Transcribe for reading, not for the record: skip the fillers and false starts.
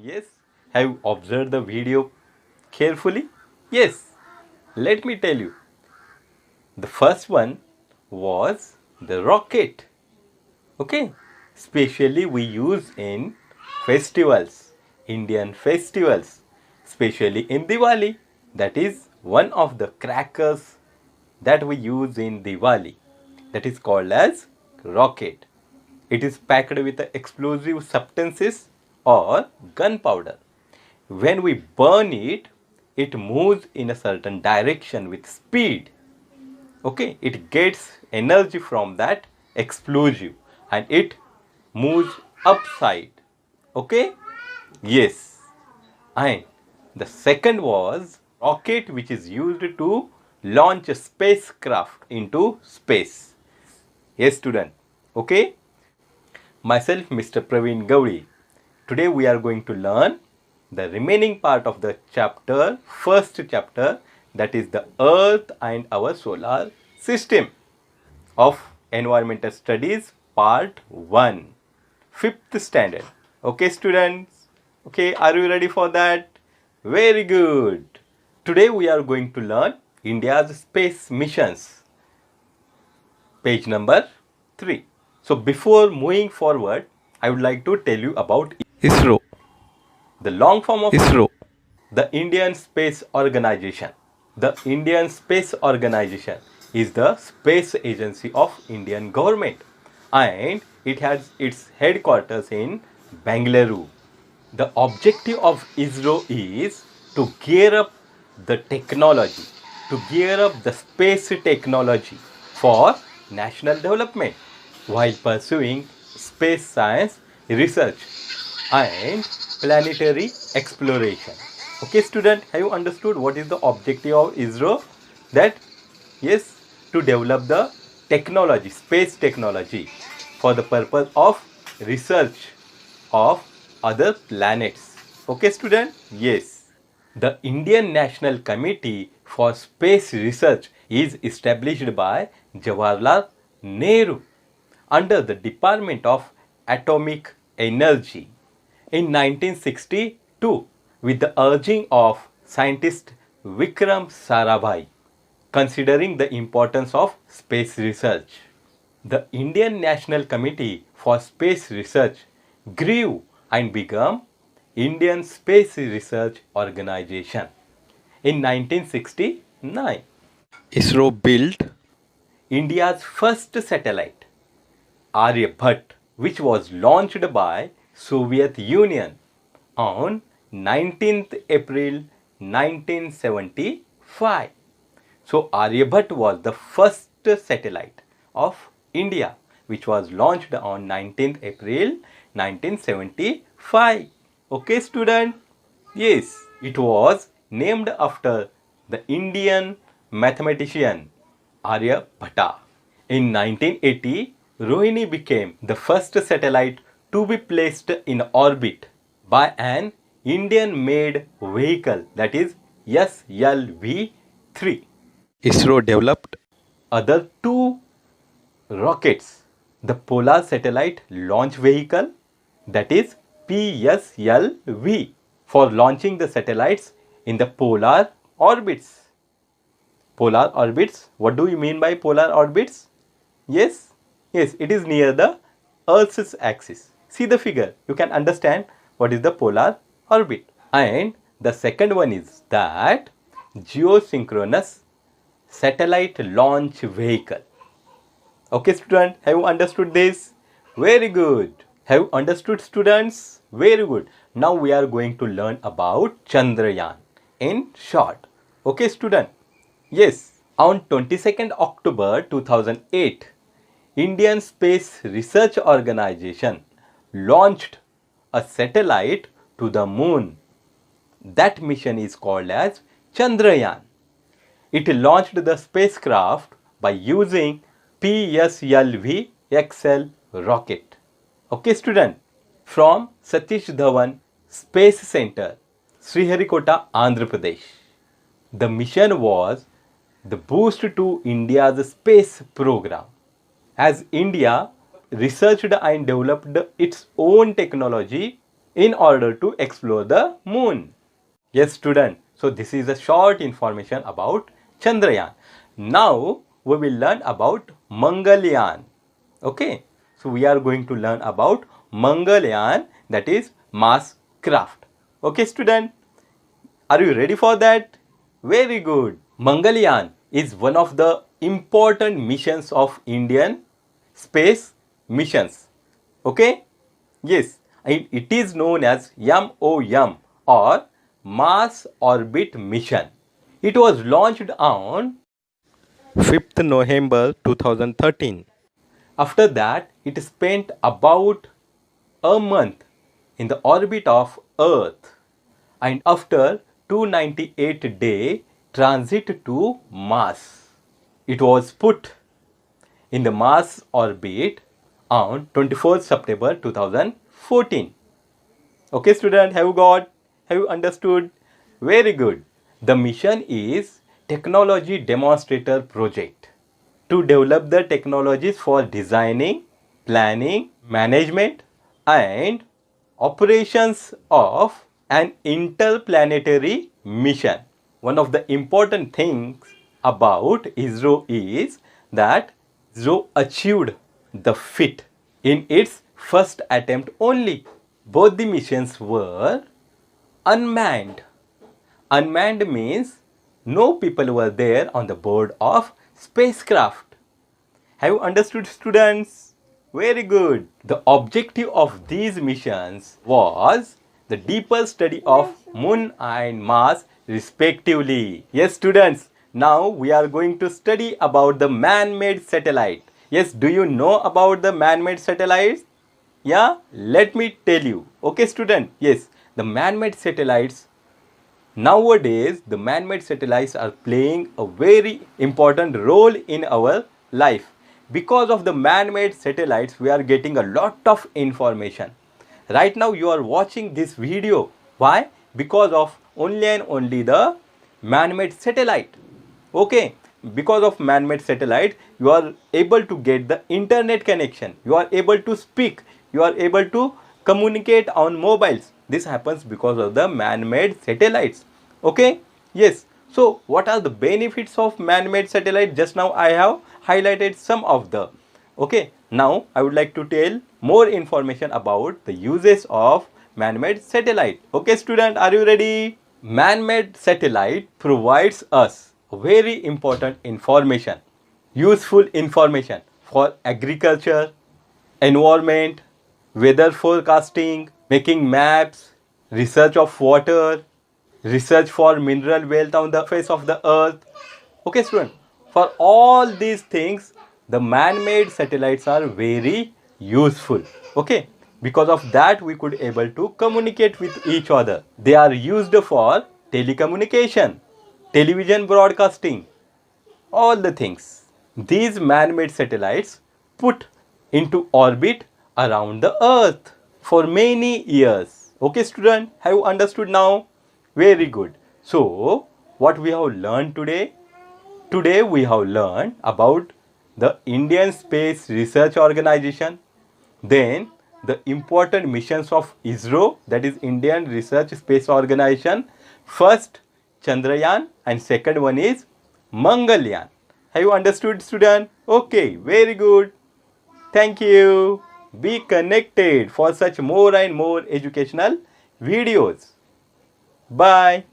Yes. Have you observed the video carefully? Yes. Let me tell you. The first one was the rocket. Okay. Especially we use in festivals, Indian festivals, especially in Diwali. That is one of the crackers that we use in Diwali. That is called as rocket. It is packed with explosive substances or gunpowder. When we burn it, it moves in a certain direction with speed. Okay, it gets energy from that explosive and it moves upside. Okay, yes. And the second was rocket, which is used to launch a spacecraft into space. Yes, student. Okay, myself, Mr. Praveen Gauri. Today we are going to learn the remaining part of the chapter, first chapter, that is the Earth and our solar system of Environmental Studies Part 1, 5th standard. Okay, students? Okay, are you ready for that? Very good. Today we are going to learn India's space missions. Page number 3. So before moving forward, I would like to tell you about ISRO. The long form of ISRO, the Indian Space Organization. The Indian Space Organization is the space agency of Indian government and it has its headquarters in Bangalore. The objective of ISRO is to gear up the technology, to gear up the space technology for national development while pursuing space science research and planetary exploration. Okay, student, have you understood what is the objective of ISRO? That, yes, to develop the technology, space technology for the purpose of research of other planets. Okay, student? Yes. The Indian National Committee for Space Research is established by Jawaharlal Nehru under the Department of Atomic Energy in 1962 with the urging of scientist Vikram Sarabhai, considering the importance of space research. The Indian National Committee for Space Research grew and became Indian Space Research Organization in 1969. ISRO built India's first satellite, Aryabhat, which was launched by Soviet Union on 19th April 1975. So Aryabhat was the first satellite of India which was launched on 19th April 1975. Okay, student? Yes, it was named after the Indian mathematician Aryabhatta. In 1980, Rohini became the first satellite to be placed in orbit by an Indian-made vehicle, that is SLV-3. ISRO developed other two rockets, the Polar Satellite Launch Vehicle, that is PSLV, for launching the satellites in the polar orbits. Polar orbits, what do you mean by polar orbits? Yes, yes, it is near the Earth's axis. See the figure, you can understand what is the polar orbit. And the second one is that geosynchronous satellite launch vehicle. Okay, student, have you understood this? Very good. Have you understood, students? Very good. Now we are going to learn about Chandrayaan in short. Okay, student? Yes. On 22nd October 2008, Indian Space Research Organization launched a satellite to the moon. That mission is called as Chandrayaan. It launched the spacecraft by using PSLV XL rocket. Okay, student, from Satish Dhawan Space Center, Sriharikota, Andhra Pradesh. The mission was the boost to India's space program. As India researched and developed its own technology in order to explore the moon. Yes, student. So this is a short information about Chandrayaan. Now we will learn about Mangalyaan. Okay. So we are going to learn about Mangalyaan, that is Mars craft. Okay, student. Are you ready for that? Very good. Mangalyaan is one of the important missions of Indian space missions. Okay? Yes, it is known as MOM or Mars Orbit Mission. It was launched on 5th November 2013. After that, it spent about a month in the orbit of Earth, and after 298-day transit to Mars, it was put in the Mars orbit on 24th September 2014. Okay, student, have you understood? Very good. The mission is Technology Demonstrator Project to develop the technologies for designing, planning, management, and operations of an interplanetary mission. One of the important things about ISRO is that ISRO achieved the feat in its first attempt only. Both the missions were unmanned. Unmanned means no people were there on the board of spacecraft. Have you understood, students? Very good. The objective of these missions was the deeper study of Moon and Mars respectively. Yes, students. Now we are going to study about the man-made satellite. Yes, do you know about the man-made satellites? Yeah, let me tell you. Okay, student. Yes, the man-made satellites. Nowadays, the man-made satellites are playing a very important role in our life. Because of the man-made satellites, we are getting a lot of information. Right now, you are watching this video. Why? Because of only and only the man-made satellite. Okay, because of man-made satellite, you are able to get the internet connection. You are able to speak. You are able to communicate on mobiles. This happens because of the man-made satellites. Okay, yes. So what are the benefits of man-made satellite? Just now I have highlighted some of the. Okay, now I would like to tell more information about the uses of man-made satellite. Okay, student, are you ready? Man-made satellite provides us very important information, useful information for agriculture, environment, weather forecasting, making maps, research of water, research for mineral wealth on the face of the earth. Okay, student, for all these things, the man-made satellites are very useful. Okay, because of that we could able to communicate with each other. They are used for telecommunication, television broadcasting, all the things. These man-made satellites put into orbit around the earth for many years. Okay, student, have you understood now? Very good. So what we have learned today? Today we have learned about the Indian Space Research Organization, then the important missions of ISRO, that is Indian Research Space Organization. First Chandrayaan and second one is Mangalyaan. Have you understood, student? Okay, very good. Thank you. Be connected for such more and more educational videos. Bye.